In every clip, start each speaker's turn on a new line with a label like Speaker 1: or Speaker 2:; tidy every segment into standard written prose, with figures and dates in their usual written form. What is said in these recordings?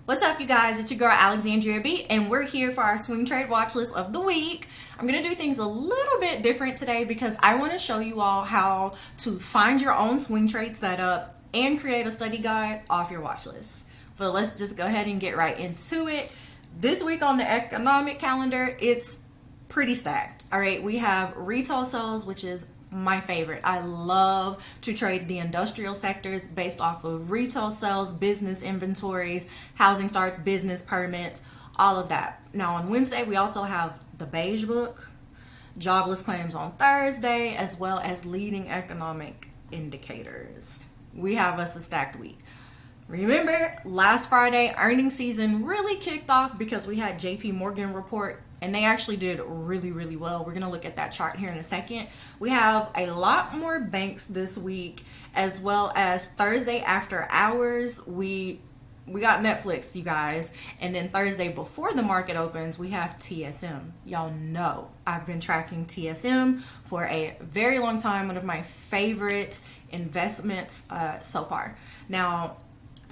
Speaker 1: What's up, you guys? It's your girl Alexandria B, and we're here for our swing trade watch list of the week. I'm gonna do things a little bit different today because I want to show you all how to find your own swing trade setup and create a study guide off your watch list. But let's just go ahead and get right into it. This week on the economic calendar, it's pretty stacked. All right, we have retail sales, which is my favorite. I love to trade the industrial sectors based off of retail sales, business inventories, housing starts, business permits, all of that. Now on Wednesday, we also have the beige book, jobless claims on Thursday, as well as leading economic indicators. We have us a stacked week. Remember, last Friday, earnings season really kicked off because we had JP Morgan report, and they actually did really well. We're going to look at that chart here in a second. We have a lot more banks this week, as well as Thursday after hours, we got Netflix, you guys. And then Thursday before the market opens, we have TSM. Y'all know I've been tracking TSM for a very long time. One of my favorite investments so far. Now,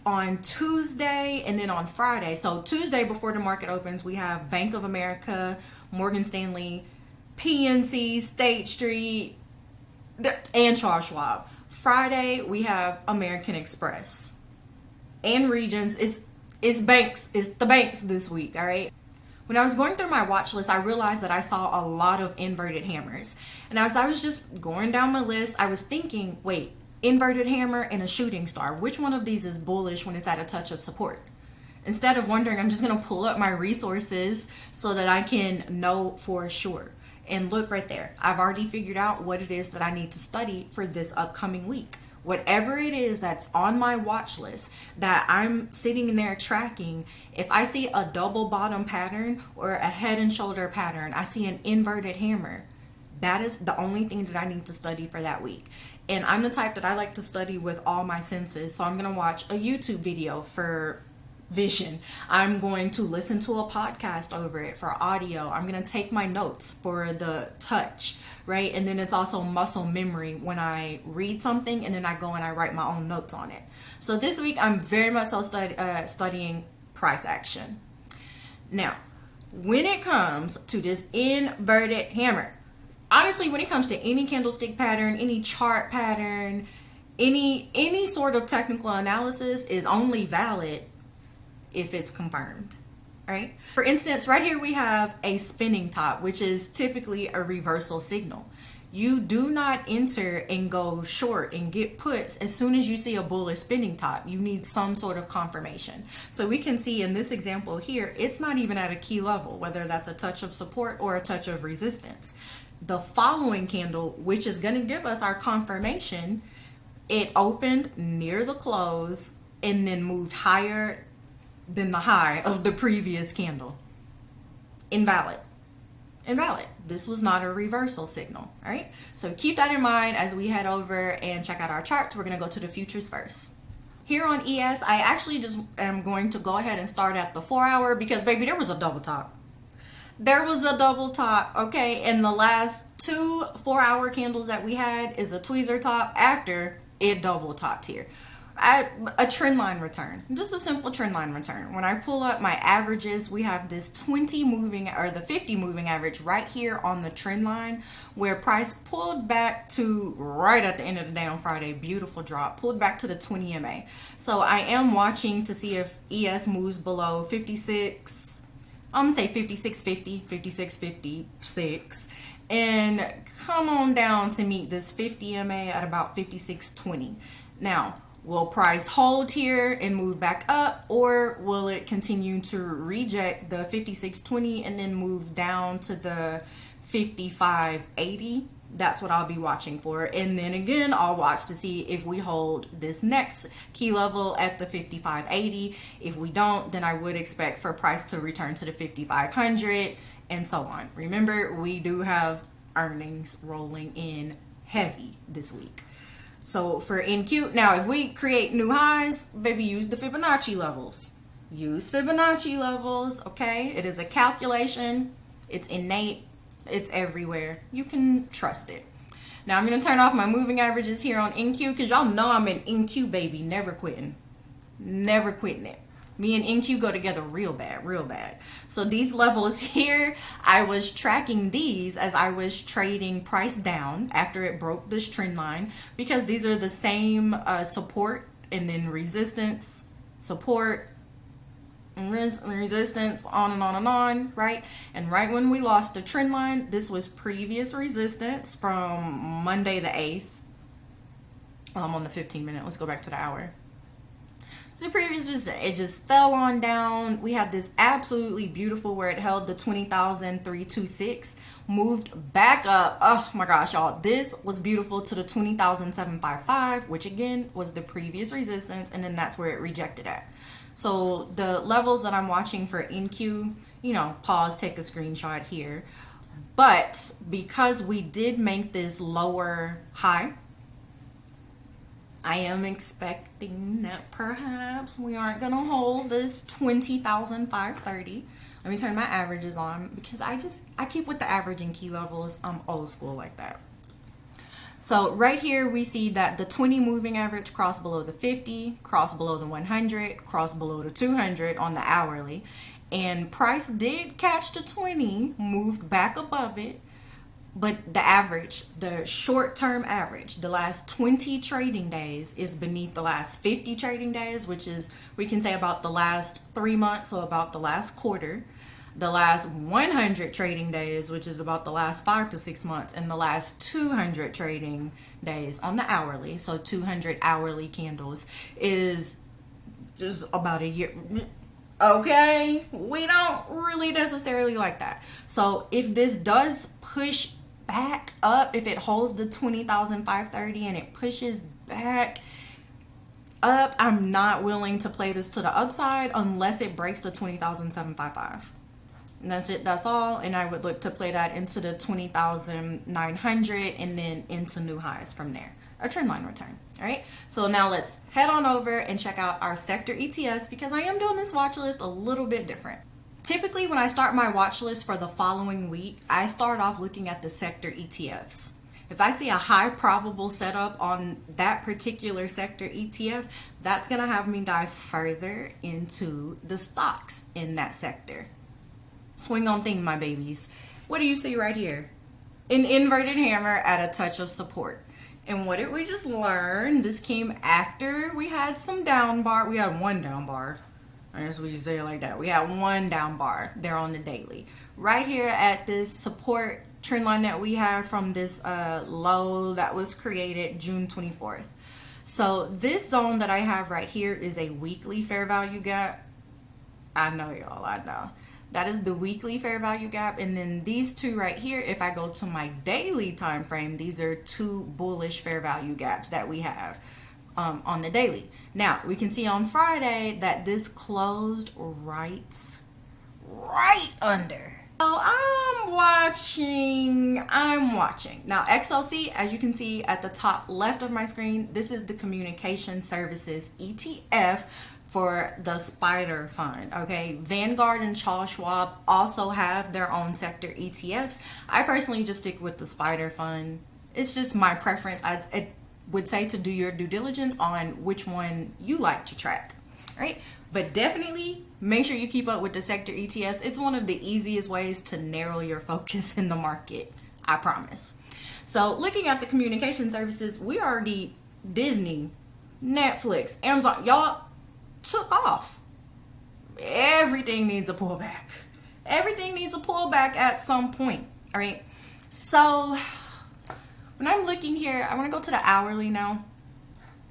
Speaker 1: on Tuesday and then on Friday, so Tuesday before the market opens, we have Bank of America, Morgan Stanley, PNC, State Street, and Charles Schwab. Friday, we have American Express and Regions. It's banks, it's the banks this week, all right? When I was going through my watch list, I realized that I saw a lot of inverted hammers. And as I was just going down my list, I was thinking, wait, inverted hammer and a shooting star, which one of these is bullish when it's at a touch of support? Instead of wondering, I'm just going to pull up my resources so that I can know for sure. And look right there, I've already figured out what it is that I need to study for this upcoming week. Whatever it is that's on my watch list that I'm sitting there tracking, if I see a double bottom pattern or a head and shoulder pattern, I see an inverted hammer, that is the only thing that I need to study for that week. And I'm the type that I like to study with all my senses. So I'm going to watch a YouTube video for vision. I'm going to listen to a podcast over it for audio. I'm going to take my notes for the touch, right? And then it's also muscle memory when I read something and then I go and I write my own notes on it. So this week I'm very much so studying price action. Now, when it comes to this inverted hammer, honestly, when it comes to any candlestick pattern, any chart pattern, any sort of technical analysis is only valid if it's confirmed, right? For instance, right here we have a spinning top, which is typically a reversal signal. You do not enter and go short and get puts as soon as you see a bullish spinning top. You need some sort of confirmation. So we can see in this example here, it's not even at a key level, whether that's a touch of support or a touch of resistance. The following candle, which is going to give us our confirmation, it opened near the close and then moved higher than the high of the previous candle. Invalid. This was not a reversal signal, all right? So keep that in mind as we head over and check out our charts. We're going to go to the futures first. Here on ES, I actually just am going to go ahead and start at the 4-hour because, baby, there was a double top. There was a double top, okay? And the last two 4-hour candles that we had is a tweezer top after it double topped here. A trend line return, just a simple trend line return. When I pull up my averages, we have this 20 moving or the 50 moving average right here on the trend line where price pulled back to right at the end of the day on Friday. Beautiful drop, pulled back to the 20 MA. So I am watching to see if ES moves below 56. I'm gonna say 56.50, 56.56, and come on down to meet this 50 MA at about 56.20. Now, will price hold here and move back up, or will it continue to reject the 56.20 and then move down to the 55.80? That's what I'll be watching for. And then again, I'll watch to see if we hold this next key level at the 55.80. If we don't, then I would expect for price to return to the 5,500 and so on. Remember, we do have earnings rolling in heavy this week. So for NQ, now if we create new highs, baby, use the Fibonacci levels. Use Fibonacci levels, okay? It is a calculation. It's innate. It's everywhere. You can trust it. Now I'm going to turn off my moving averages here on NQ because y'all know I'm an NQ baby. Never quitting. Never quitting it. Me and NQ go together real bad, real bad. So these levels here, I was tracking these as I was trading price down after it broke this trend line, because these are the same support and then resistance, support, and resistance, on and on and on, right? And right when we lost the trend line, this was previous resistance from Monday the 8th. I'm on the 15-minute. Let's go back to the hour. So previous, it just fell on down. We had this absolutely beautiful where it held the 20,326, moved back up. Oh my gosh, y'all, this was beautiful to the 20,755, which again was the previous resistance, and then that's where it rejected at. So the levels that I'm watching for NQ, you know, pause, take a screenshot here. But because we did make this lower high, I am expecting that perhaps we aren't going to hold this 20,530. Let me turn my averages on, because I keep with the average and key levels. I'm old school like that. So right here we see that the 20 moving average crossed below the 50, crossed below the 100, crossed below the 200 on the hourly. And price did catch the 20, moved back above it. But the average, the short-term average, the last 20 trading days is beneath the last 50 trading days, which is, we can say, about the last 3 months, so about the last quarter. The last 100 trading days, which is about the last 5 to 6 months, and the last 200 trading days on the hourly, so 200 hourly candles, is just about a year. Okay, we don't really necessarily like that. So if this does push back up, if it holds the 20,530 and it pushes back up, I'm not willing to play this to the upside unless it breaks the 20,755. And that's it, that's all. And I would look to play that into the 20,900 and then into new highs from there. A trend line return. All right, so now let's head on over and check out our sector ETFs, because I am doing this watch list a little bit different. Typically, when I start my watch list for the following week, I start off looking at the sector ETFs. If I see a high probable setup on that particular sector ETF, that's going to have me dive further into the stocks in that sector. Swing on thing, my babies. What do you see right here? An inverted hammer at a touch of support. And what did we just learn? This came after we had some down bar. We had one down bar. I guess we say it like that. We had one down bar there on the daily. Right here at this support trend line that we have from this low that was created June 24th. So this zone that I have right here is a weekly fair value gap. I know, y'all, I know. That is the weekly fair value gap. And then these two right here, if I go to my daily time frame, these are two bullish fair value gaps that we have on the daily. Now we can see on Friday that this closed right under. So I'm watching. Now XLC, as you can see at the top left of my screen, this is the communication services ETF for the Spider Fund. Okay, Vanguard and Charles Schwab also have their own sector ETFs. I personally just stick with the Spider Fund. It's just my preference. I would say to do your due diligence on which one you like to track, right? But definitely make sure you keep up with the sector ETFs. It's one of the easiest ways to narrow your focus in the market, I promise. So looking at the communication services, we already, Disney, Netflix, Amazon, y'all took off. Everything needs a pullback. Everything needs a pullback at some point, all right? So when I'm looking here, I want to go to the hourly now.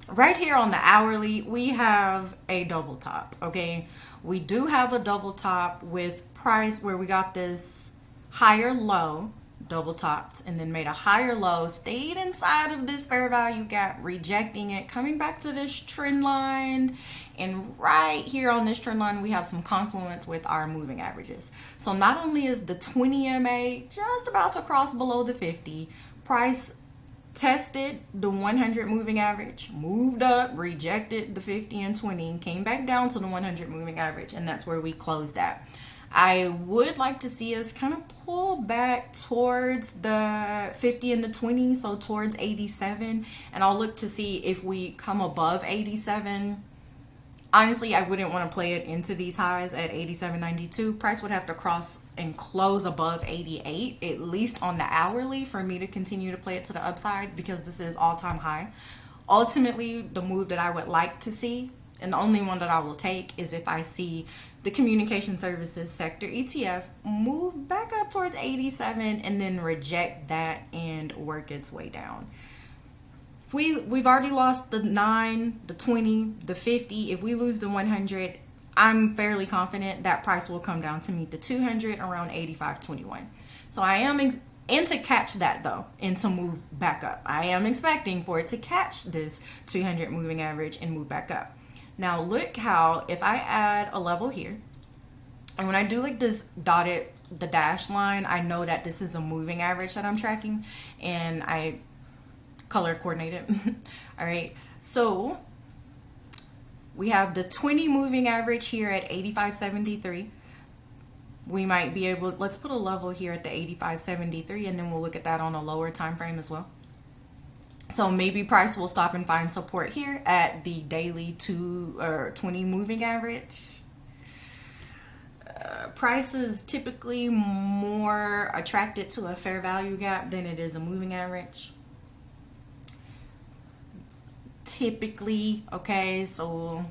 Speaker 1: Right here on the hourly, we have a double top, okay? We do have a double top with price where we got this higher low, double topped, and then made a higher low, stayed inside of this fair value gap, rejecting it, coming back to this trend line. And right here on this trend line, we have some confluence with our moving averages. So not only is the 20 MA just about to cross below the 50, price tested the 100 moving average, moved up, rejected the 50 and 20, came back down to the 100 moving average, and that's where we closed at. I would like to see us kind of pull back towards the 50 and the 20, so towards 87, and I'll look to see if we come above 87. Honestly, I wouldn't want to play it into these highs at 87.92. Price would have to cross and close above 88, at least on the hourly, for me to continue to play it to the upside, because this is all-time high. Ultimately, the move that I would like to see, and the only one that I will take, is if I see the communication services sector ETF move back up towards 87 and then reject that and work its way down. We've already lost the 9, the 20, the 50. If we lose the 100, I'm fairly confident that price will come down to meet the 200 around 85.21. So I am and to catch that though, and to move back up, I am expecting for it to catch this 200 moving average and move back up. Now look how, if I add a level here, and when I do like this dotted, the dashed line, I know that this is a moving average that I'm tracking, and I color coordinated. All right, so we have the 20 moving average here at 85.73. We might be able, let's put a level here at the 85.73, and then we'll look at that on a lower time frame as well. So maybe price will stop and find support here at the daily 2 or 20 moving average. Price is typically more attracted to a fair value gap than it is a moving average. Typically, okay, so,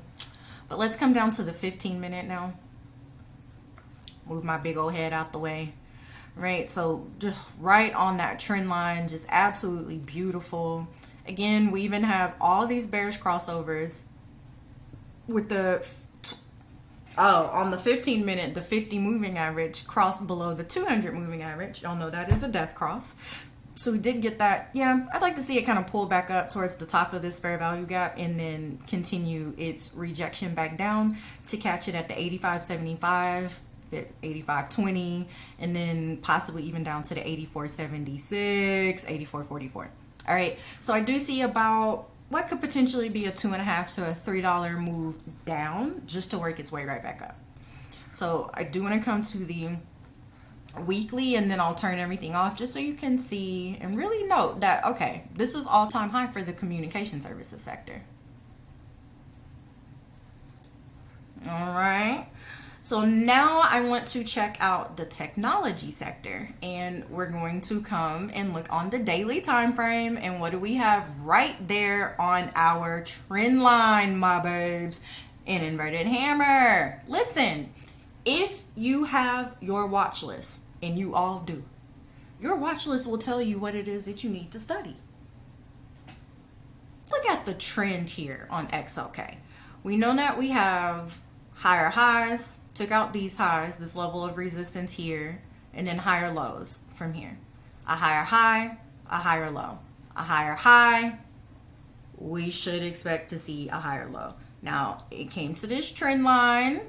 Speaker 1: but let's come down to the 15-minute now. Move my big old head out the way. Right, so just right on that trend line, just absolutely beautiful. Again, we even have all these bearish crossovers with the on the 15-minute, the 50 moving average crossed below the 200 moving average. Y'all know that is a death cross. So we did get that. Yeah, I'd like to see it kind of pull back up towards the top of this fair value gap and then continue its rejection back down to catch it at the 85.75. 85.20, and then possibly even down to the 84.76, 84.44. All right, so I do see about what could potentially be a $2.50 to a $3 move down just to work its way right back up. So I do want to come to the weekly, and then I'll turn everything off just so you can see and really note that, okay, this is all-time high for the communication services sector. All right. So now I want to check out the technology sector, and we're going to come and look on the daily time frame. And what do we have right there on our trend line, my babes? An inverted hammer. Listen, if you have your watch list, and you all do, your watch list will tell you what it is that you need to study. Look at the trend here on XLK. We know that we have higher highs, took out these highs, this level of resistance here, and then higher lows from here. A higher high, a higher low. A higher high, we should expect to see a higher low. Now, it came to this trend line,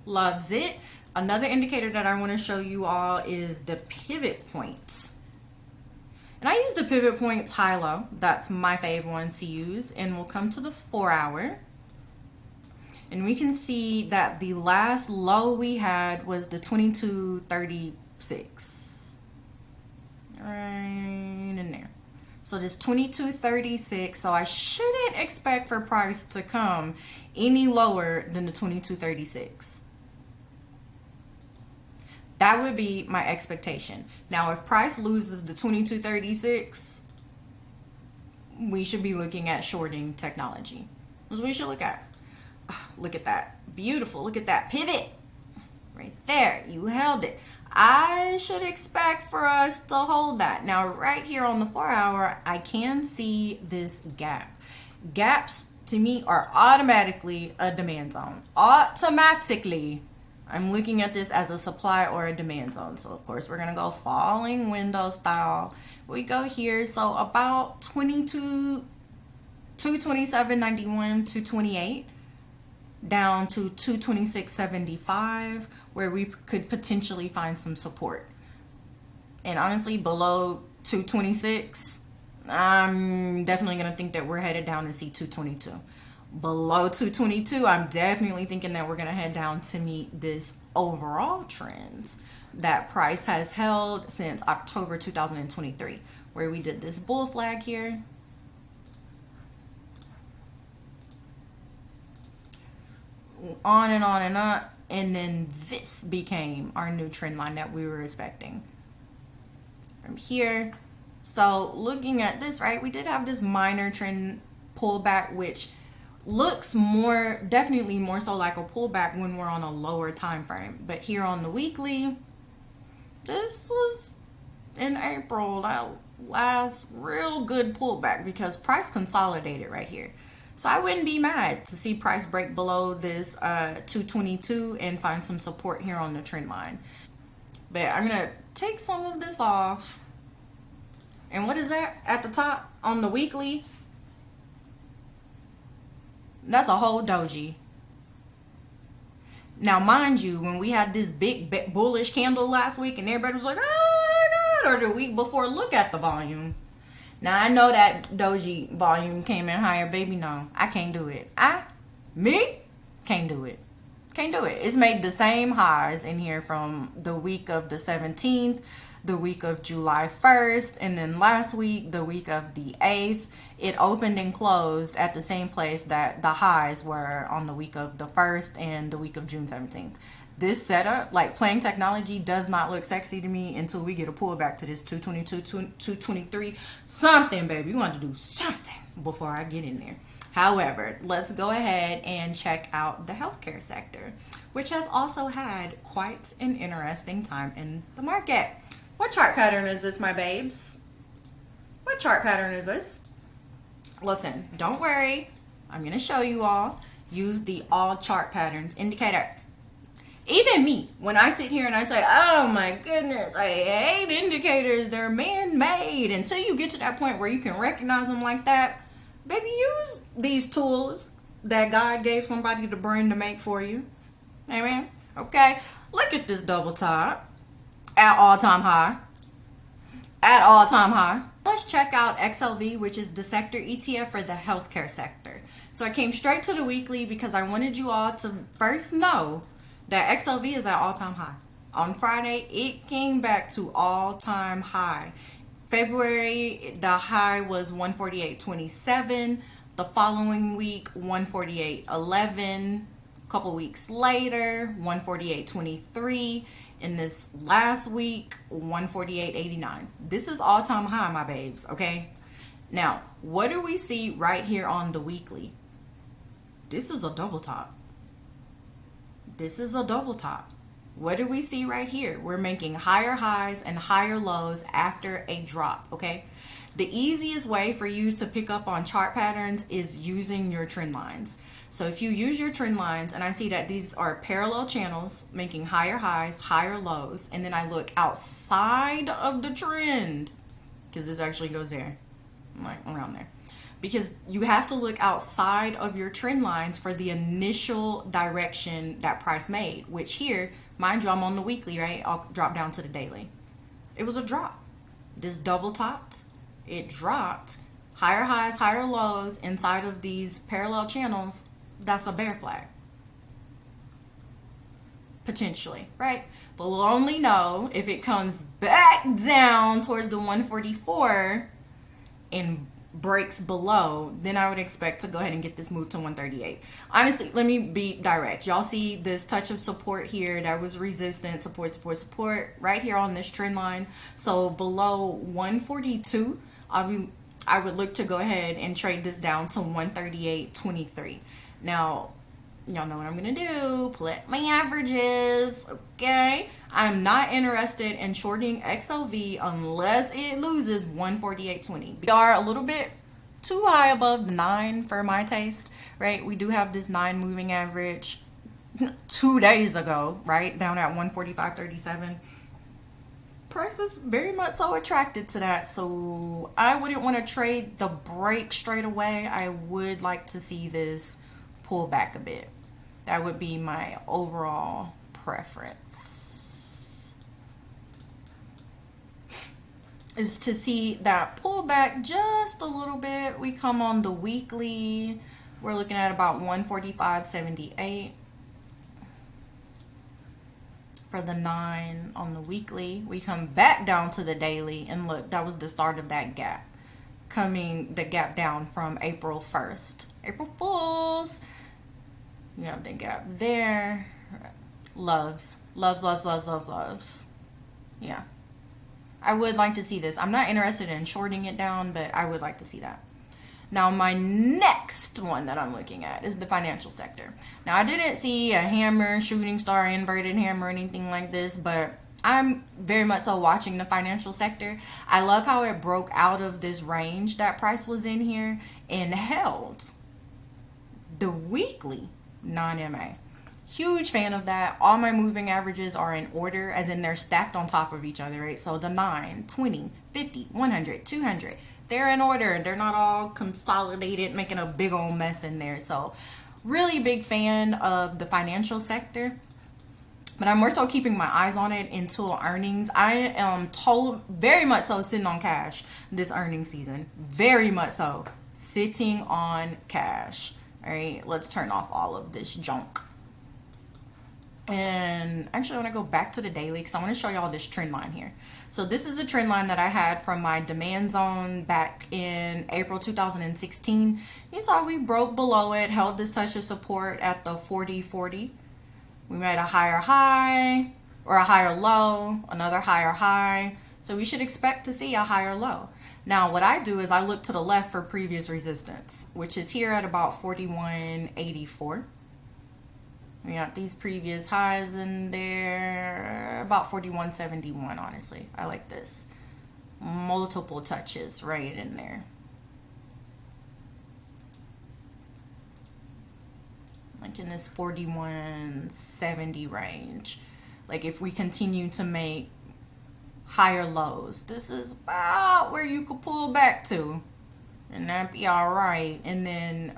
Speaker 1: loves it. Another indicator that I want to show you all is the pivot points. And I use the pivot points high-low. That's my favorite one to use. And we'll come to the 4-hour. And we can see that the last low we had was the 22.36. Right in there. So this 22.36. So I shouldn't expect for price to come any lower than the 22.36. That would be my expectation. Now, if price loses the 22.36, we should be looking at shorting technology. That's what we should look at. Look at that. Beautiful. Look at that pivot. Right there. You held it. I should expect for us to hold that. Now, right here on the 4-hour, I can see this gap. Gaps, to me, are automatically a demand zone. Automatically. I'm looking at this as a supply or a demand zone. So, of course, we're going to go falling window style. We go here. So, about 227.91, 228. Down to 226.75, where we could potentially find some support. And honestly, below 226, I'm definitely going to think that we're headed down to see 222. Below 222, I'm definitely thinking that we're going to head down to meet this overall trends that price has held since October 2023, where we did this bull flag here. on and on and on, and then this became our new trend line that we were expecting from here. So looking at this, right, we did have this minor trend pullback, which looks more, definitely more so like a pullback when we're on a lower time frame. But here on the weekly, this was in April, that last real good pullback, because price consolidated right here. So I wouldn't be mad to see price break below this 222 and find some support here on the trend line. But I'm gonna take some of this off. And what is that at the top on the weekly? That's a whole doji. Now, mind you, when we had this big bullish candle last week and everybody was like, oh my God, or the week before, look at the volume. Now, I know that doji volume came in higher, baby. No, I can't do it. Me, can't do it. Can't do it. It's made the same highs in here from the week of the 17th, the week of July 1st, and then last week, the week of the 8th. It opened and closed at the same place that the highs were on the week of the 1st and the week of June 17th. This setup, like playing technology, does not look sexy to me until we get a pullback to this 222, 223, something, baby. We want to do something before I get in there. However, let's go ahead and check out the healthcare sector, which has also had quite an interesting time in the market. What chart pattern is this, my babes? What chart pattern is this? Listen, don't worry. I'm going to show you all. Use the all chart patterns indicator. Even me, when I sit here and I say, oh my goodness, I hate indicators. They're man-made. Until you get to that point where you can recognize them like that, baby, use these tools that God gave somebody the brain to make for you. Amen? Okay? Look at this double top. At all-time high. At all-time high. Let's check out XLV, which is the sector ETF for the healthcare sector. So I came straight to the weekly because I wanted you all to first know that XLV is at all-time high. On Friday, it came back to all-time high. February, the high was 148.27. The following week, 148.11. A couple weeks later, 148.23. In this last week, 148.89. This is all-time high, my babes, okay? Now, what do we see right here on the weekly? This is a double top. This is a double top. What do we see right here? We're making higher highs and higher lows after a drop, okay? The easiest way for you to pick up on chart patterns is using your trend lines. So if you use your trend lines, and I see that these are parallel channels making higher highs, higher lows, and then I look outside of the trend, because this actually goes there, like around there, because you have to look outside of your trend lines for the initial direction that price made, which here, mind you, I'm on the weekly, right? I'll drop down to the daily. It was a drop. This double topped, it dropped, higher highs, higher lows inside of these parallel channels. That's a bear flag. Potentially, right? But we'll only know if it comes back down towards the 144 and breaks below, then I would expect to go ahead and get this move to 138. Honestly, let me be direct. Y'all see this touch of support here. That was resistance, support right here on this trend line. So below 142, I would look to go ahead and trade this down to 138.23. Now, y'all know what I'm going to do. Put my averages, okay? I'm not interested in shorting XLV unless it loses 148.20. We are a little bit too high above 9 for my taste, right? We do have this 9 moving average 2 days ago, right? Down at 145.37. Price is very much so attracted to that, so I wouldn't want to trade the break straight away. I would like to see this pull back a bit. That would be my overall preference, is to see that pull back just a little bit. We come on the weekly, we're looking at about 145.78 for the 9 on the weekly. We come back down to the daily, and look, that was the start of that gap, the gap down from April 1st. April Fools. You have the gap there. Loves. Loves, loves, loves, loves, loves. Yeah. I would like to see this. I'm not interested in shorting it down, but I would like to see that. Now, my next one that I'm looking at is the financial sector. Now, I didn't see a hammer, shooting star, inverted hammer, anything like this, but I'm very much so watching the financial sector. I love how it broke out of this range that price was in here and held the weekly non-MA. Huge fan of that. All my moving averages are in order, as in they're stacked on top of each other, right? So the 9, 20, 50, 100, 200, they're in order. They're not all consolidated, making a big old mess in there. So really big fan of the financial sector. But I'm more so keeping my eyes on it until earnings. I am told very much so sitting on cash this earnings season. Very much so sitting on cash. All right, let's turn off all of this junk. And actually I want to go back to the daily because I want to show y'all this trend line here. So this is a trend line that I had from my demand zone back in April 2016. You saw we broke below it, held this touch of support at the 40-40. We made a higher high or a higher low, another higher high. So we should expect to see a higher low. Now what I do is I look to the left for previous resistance, which is here at about 41.84. We got these previous highs in there, about 41.71, honestly. I like this. Multiple touches right in there. Like in this 41.70 range. Like if we continue to make higher lows, this is about where you could pull back to. And that'd be all right. And then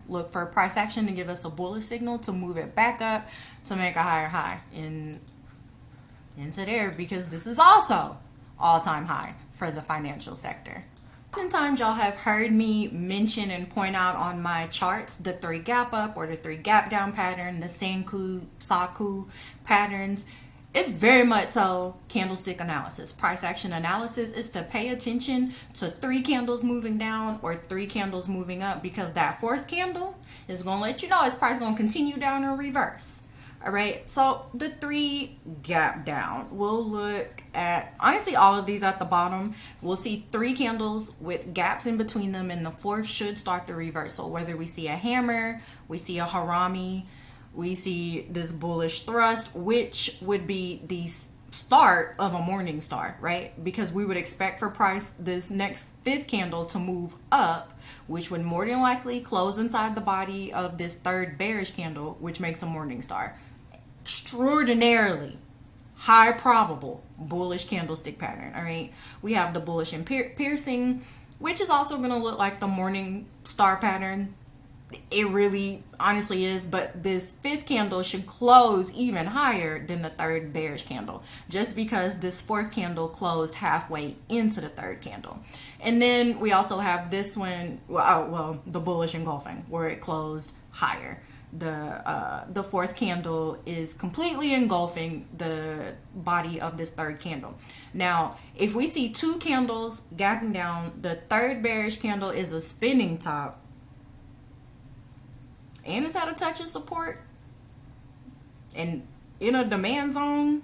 Speaker 1: look for price action to give us a bullish signal to move it back up to make a higher high into there, because this is also all-time high for the financial sector. Oftentimes y'all have heard me mention and point out on my charts the 3 gap up or the 3 gap down pattern, the Senku, Saku patterns. It's very much so candlestick analysis. Price action analysis is to pay attention to 3 candles moving down or 3 candles moving up, because that 4th candle is going to let you know is price going to continue down or reverse. All right, so the 3 gap down, we'll look at, honestly, all of these at the bottom. We'll see 3 candles with gaps in between them, and the 4th should start the reversal. Whether we see a hammer, we see a harami, we see this bullish thrust, which would be the start of a morning star, right? Because we would expect for price this next 5th candle to move up, which would more than likely close inside the body of this 3rd bearish candle, which makes a morning star. Extraordinarily high probable bullish candlestick pattern. All right, we have the bullish and piercing, which is also going to look like the morning star pattern. It really honestly is, but this 5th candle should close even higher than the 3rd bearish candle, just because this 4th candle closed halfway into the 3rd candle. And then we also have this one, the bullish engulfing, where it closed higher. The 4th candle is completely engulfing the body of this 3rd candle. Now, if we see 2 candles gapping down, the 3rd bearish candle is a spinning top, and it's at a touch of support, and in a demand zone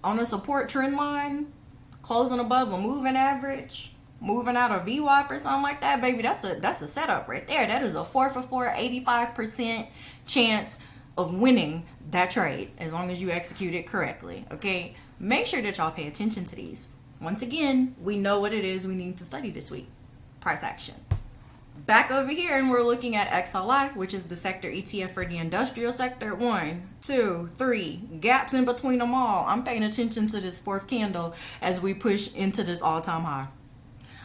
Speaker 1: on a support trend line, closing above a moving average, moving out a VWAP or something like that, baby, that's a setup right there. That is a 4 for 4, 85% chance of winning that trade, as long as you execute it correctly. Okay, make sure that y'all pay attention to these. Once again, we know what it is we need to study this week: price action. Back over here, and we're looking at XLI, which is the sector ETF for the industrial sector. 1, 2, 3 gaps in between them all. I'm paying attention to this 4th candle as we push into this all-time high.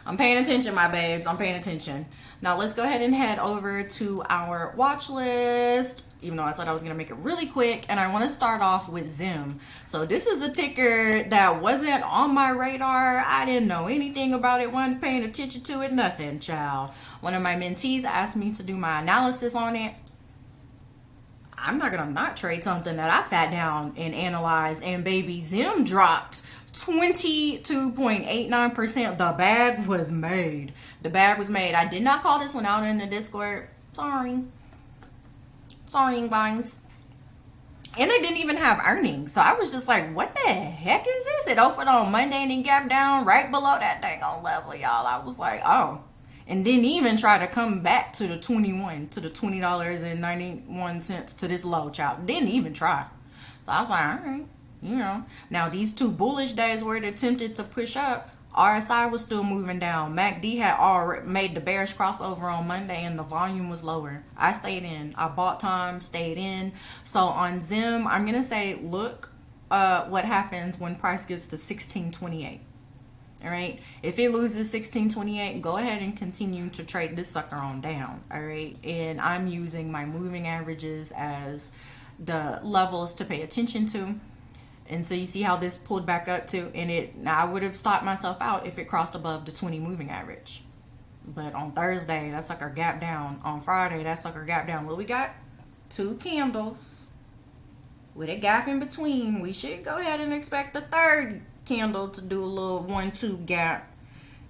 Speaker 1: I'm paying attention, my babes. I'm paying attention. Now let's go ahead and head over to our watch list, even though I said I was going to make it really quick. And I want to start off with Zim. So this is a ticker that wasn't on my radar. I didn't know anything about it, wasn't paying attention to it, nothing, child. One of my mentees asked me to do my analysis on it. I'm not going to not trade something that I sat down and analyzed, and baby, Zim dropped 22.89%. The bag was made. The bag was made. I did not call this one out in the Discord. Sorry. Sorry, guys. And it didn't even have earnings. So I was just like, what the heck is this? It opened on Monday and then gapped down right below that dang on level, y'all. I was like, oh. And didn't even try to come back to the $20.91 to this low, child. Didn't even try. So I was like, all right, you know. Now these two bullish days where it attempted to push up, RSI was still moving down. MACD had already made the bearish crossover on Monday and the volume was lower. I stayed in. I bought time, stayed in. So on Zim, I'm going to say, look what happens when price gets to 1628. All right. If it loses 1628, go ahead and continue to trade this sucker on down. All right. And I'm using my moving averages as the levels to pay attention to. And so you see how this pulled back up to, and I would have stopped myself out if it crossed above the 20 moving average. But on Thursday, that sucker gap down. On Friday, that sucker gap down. What we got? 2 candles with a gap in between. We should go ahead and expect the third candle to do a little 1-2 gap.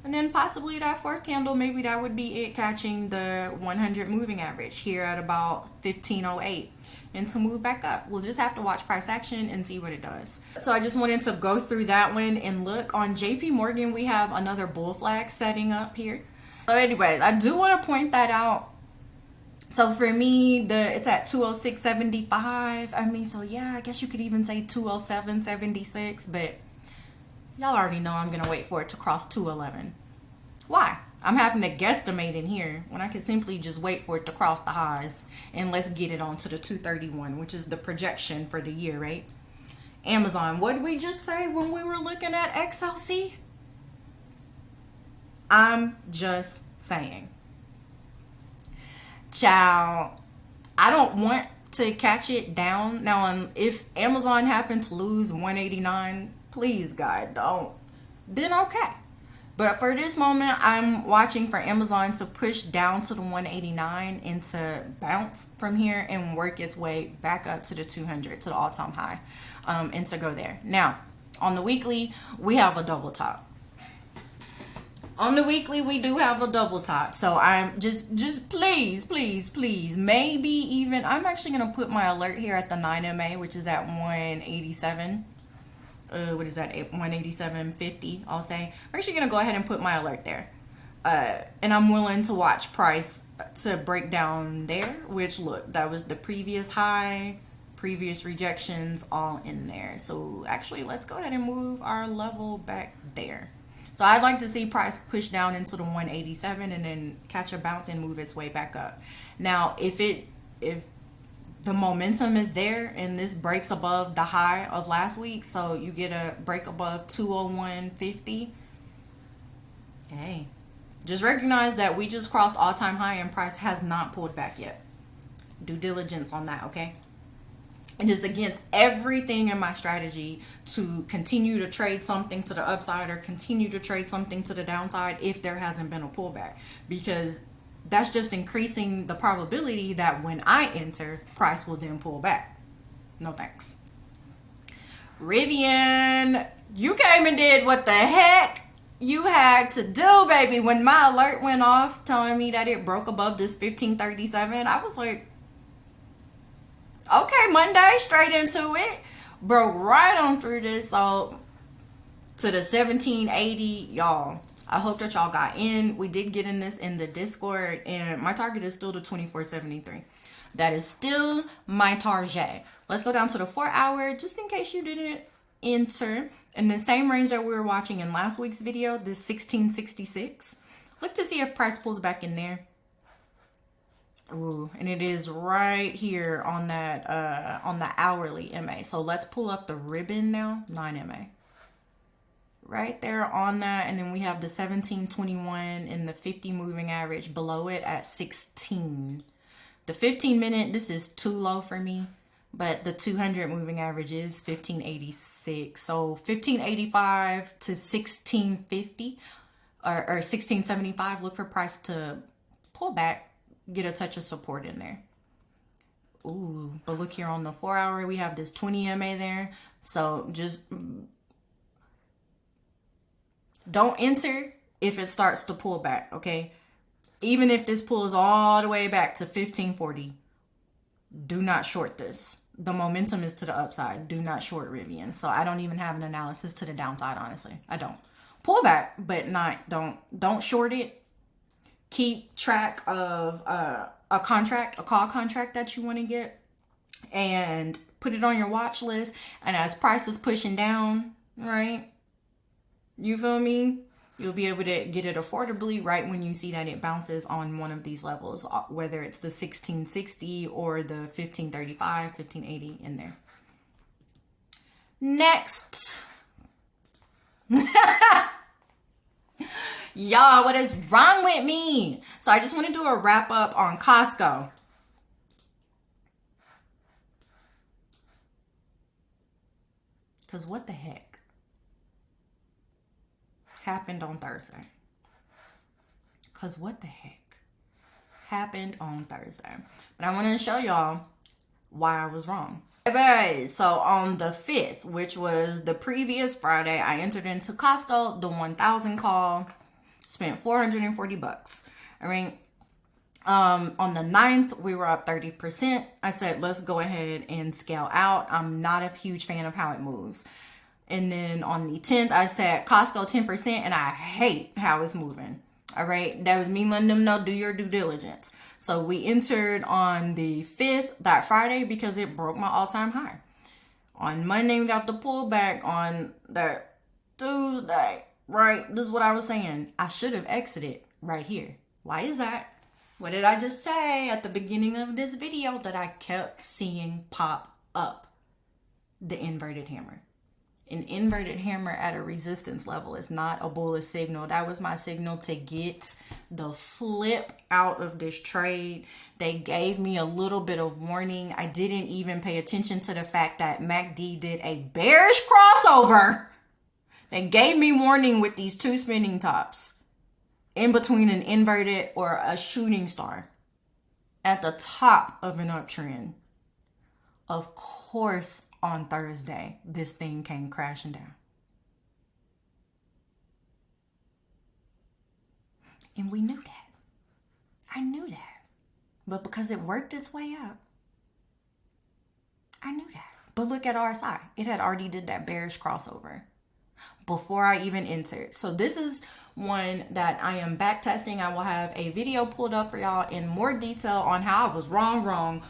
Speaker 1: And then possibly that fourth candle, maybe that would be it catching the 100 moving average here at about 1508. And to move back up, we'll just have to watch price action and see what it does. So I just wanted to go through that one and look. On JP Morgan, we have another bull flag setting up here. So anyways, I do want to point that out. So for me, it's at 206.75. I mean, so yeah, I guess you could even say 207.76, but y'all already know I'm going to wait for it to cross 211. Why? I'm having to guesstimate in here when I can simply just wait for it to cross the highs and let's get it onto the 231, which is the projection for the year, right? Amazon, what did we just say when we were looking at XLC? I'm just saying. Child, I don't want to catch it down. Now, if Amazon happened to lose 189, please, God, don't. Then okay. But for this moment, I'm watching for Amazon to push down to the 189 and to bounce from here and work its way back up to the 200, to the all-time high, and to go there. Now, on the weekly, we have a double top. On the weekly, we do have a double top. So I'm just please, maybe even, I'm actually going to put my alert here at the 9MA, which is at 187. What is that, 187.50, I'll say. I'm actually going to go ahead and put my alert there. And I'm willing to watch price to break down there, which, look, that was the previous high, previous rejections, all in there. So actually, let's go ahead and move our level back there. So I'd like to see price push down into the 187 and then catch a bounce and move its way back up. Now, if the momentum is there and this breaks above the high of last week, so you get a break above 201.50, hey, just recognize that we just crossed all-time high and price has not pulled back yet. Due diligence on that, okay? It is against everything in my strategy to continue to trade something to the upside or continue to trade something to the downside if there hasn't been a pullback, because that's just increasing the probability that when I enter, price will then pull back. No thanks. Rivian, you came and did what the heck you had to do, baby. When my alert went off telling me that it broke above this 1537, I was like, okay, Monday, straight into it. Broke right on through this, so to the 1780, y'all. I hope that y'all got in. We did get in this in the Discord, and my target is still the 2473. That is still my target. Let's go down to the 4-hour, just in case you didn't enter. In the same range that we were watching in last week's video, this 1666. Look to see if price pulls back in there. Ooh, and it is right here on that on the hourly MA. So let's pull up the ribbon now, 9MA. Right there on that, and then we have the 1721 and the 50 moving average below it at 16. The 15-minute, this is too low for me, but the 200 moving average is 1586. So 1585 to 1650 or 1675. Look for price to pull back, get a touch of support in there. Ooh, but look here on the 4-hour, we have this 20MA there. So just don't enter if it starts to pull back, okay? Even if this pulls all the way back to 1540, Do not short this. The momentum is to the upside. Do not short Rivian. So I don't even have an analysis to the downside, honestly. I don't. Pull back, but don't short it. Keep track of a call contract that you want to get, and put it on your watch list. And as price is pushing down, right? You feel me? You'll be able to get it affordably right when you see that it bounces on one of these levels, whether it's the 1660 or the 1535, 1580 in there. Next. Y'all, what is wrong with me? So I just want to do a wrap up on Costco. Because what the heck happened on Thursday? Because what the heck happened on Thursday? But I want to show y'all why I was wrong. Okay, so on the 5th, which was the previous Friday, I entered into Costco, the 1000 call, spent 440 bucks. All right. On the 9th, we were up 30%. I said, let's go ahead and scale out. I'm not a huge fan of how it moves. And then on the 10th, I said Costco 10%, and I hate how it's moving. All right. That was me letting them know, do your due diligence. So we entered on the 5th, that Friday, because it broke my all-time high. On Monday, we got the pullback. On that Tuesday, right? This is what I was saying. I should have exited right here. Why is that? What did I just say at the beginning of this video that I kept seeing pop up? The inverted hammer. An inverted hammer at a resistance level is not a bullish signal. That was my signal to get the flip out of this trade. They gave me a little bit of warning. I didn't even pay attention to the fact that MACD did a bearish crossover. They gave me warning with these two spinning tops in between an inverted or a shooting star at the top of an uptrend. Of course, on Thursday, this thing came crashing down. And we knew that. I knew that. But because it worked its way up, I knew that. But look at RSI. It had already did that bearish crossover before I even entered. So this is one that I am back testing. I will have a video pulled up for y'all in more detail on how I was wrong.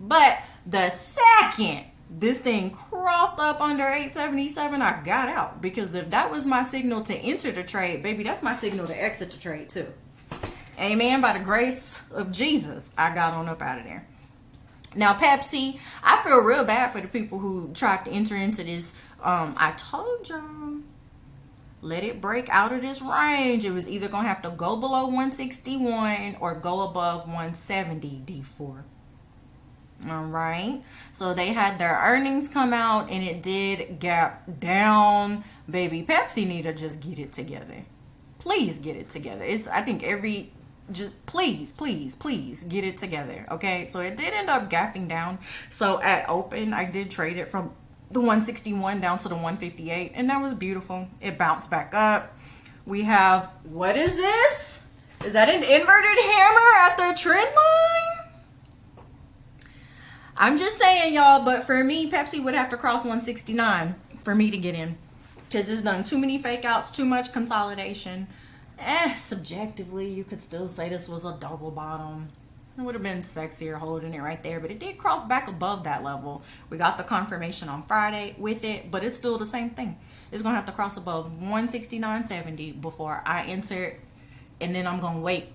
Speaker 1: But the second this thing crossed up under 877, I got out, because if that was my signal to enter the trade, baby, that's my signal to exit the trade too. Amen. By the grace of Jesus, I got on up out of there. Now, Pepsi, I feel real bad for the people who tried to enter into this. I told y'all, let it break out of this range. It was either going to have to go below 161 or go above 170 D4. All right. So they had their earnings come out and it did gap down. Baby, Pepsi need to just get it together. Please get it together. I think just please get it together. Okay. So it did end up gapping down. So at open, I did trade it from the 161 down to the 158, and that was beautiful. It bounced back up. We have, what is this? Is that an inverted hammer at the trend line? I'm just saying, y'all, but for me, Pepsi would have to cross 169 for me to get in, because it's done too many fake outs, too much consolidation. Subjectively, you could still say this was a double bottom. It would have been sexier holding it right there, but it did cross back above that level. We got the confirmation on Friday with it, but it's still the same thing. It's going to have to cross above 169.70 before I enter, and then I'm going to wait.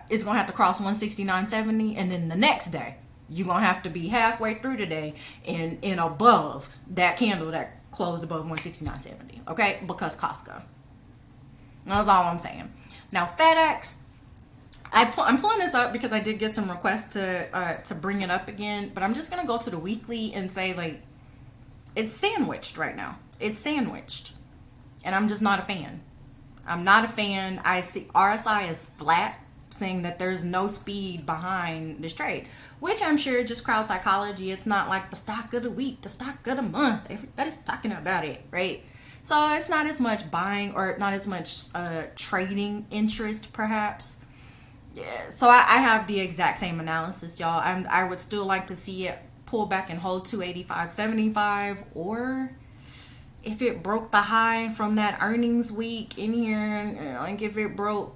Speaker 1: It's going to have to cross 169.70, and then the next day, you're going to have to be halfway through today and above that candle that closed above 169.70, okay? Because Costco. That's all I'm saying. Now, FedEx, I'm pulling this up because I did get some requests to bring it up again, but I'm just going to go to the weekly and say, like, it's sandwiched right now. It's sandwiched. And I'm just not a fan. I'm not a fan. I see RSI is flat, saying that there's no speed behind this trade, which I'm sure just crowd psychology. It's not like the stock of the week, the stock of the month. Everybody's talking about it, right? So it's not as much buying or not as much trading interest, perhaps. Yeah, so I have the exact same analysis, y'all. I would still like to see it pull back and hold 285.75, or if it broke the high from that earnings week in here, like if it broke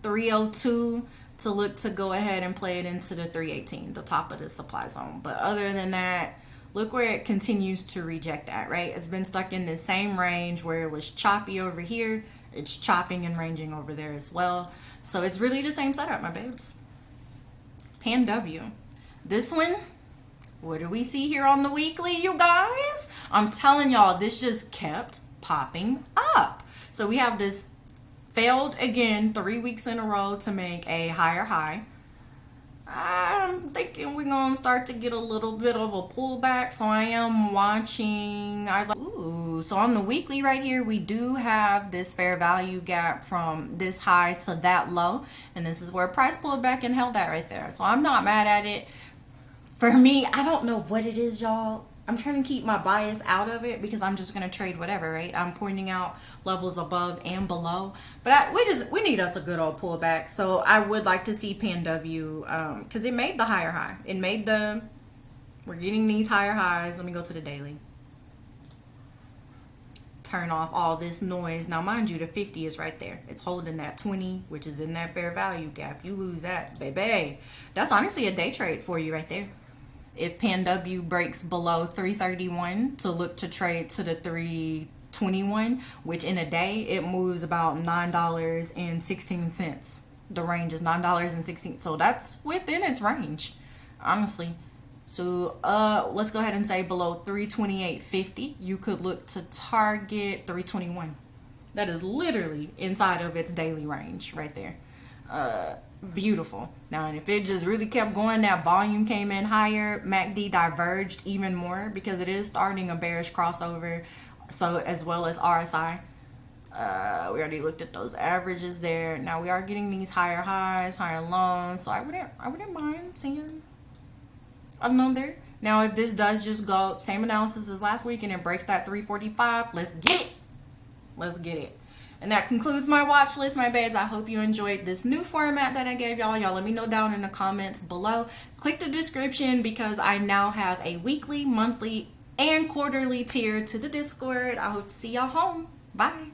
Speaker 1: 302, to look to go ahead and play it into the 318, the top of the supply zone. But other than that, look where it continues to reject at, right? It's been stuck in the same range where it was choppy over here. It's chopping and ranging over there as well. So it's really the same setup, my babes. Pan W. This one, what do we see here on the weekly, you guys? I'm telling y'all, this just kept popping up. So we have this failed again 3 weeks in a row to make a higher high. I'm thinking we're gonna start to get a little bit of a pullback, so I am watching. Ooh, so on the weekly right here, we do have this fair value gap from this high to that low, and this is where price pulled back and held that right there. So I'm not mad at it. For me, I don't know what it is, y'all. I'm trying to keep my bias out of it because I'm just going to trade whatever, right? I'm pointing out levels above and below. But we need us a good old pullback. So I would like to see Pan W because it made the higher high. We're getting these higher highs. Let me go to the daily. Turn off all this noise. Now, mind you, the 50 is right there. It's holding that 20, which is in that fair value gap. You lose that, baby. That's honestly a day trade for you right there. If Pan W breaks below 331 to look to trade to the 321, which in a day it moves about $9.16. The range is $9.16, so that's within its range, honestly. So let's go ahead and say below 328.50, you could look to target 321. That is literally inside of its daily range right there. Beautiful. Now, and if it just really kept going, that volume came in higher, MACD diverged even more because it is starting a bearish crossover, so as well as RSI. We already looked at those averages there. Now we are getting these higher highs, higher lows, so I wouldn't mind seeing a number. Now, if this does just go same analysis as last week and it breaks that 345, let's get it. Let's get it. And that concludes my watch list, my babes. I hope you enjoyed this new format that I gave y'all. Y'all let me know down in the comments below. Click the description because I now have a weekly, monthly, and quarterly tier to the Discord. I hope to see y'all home. Bye.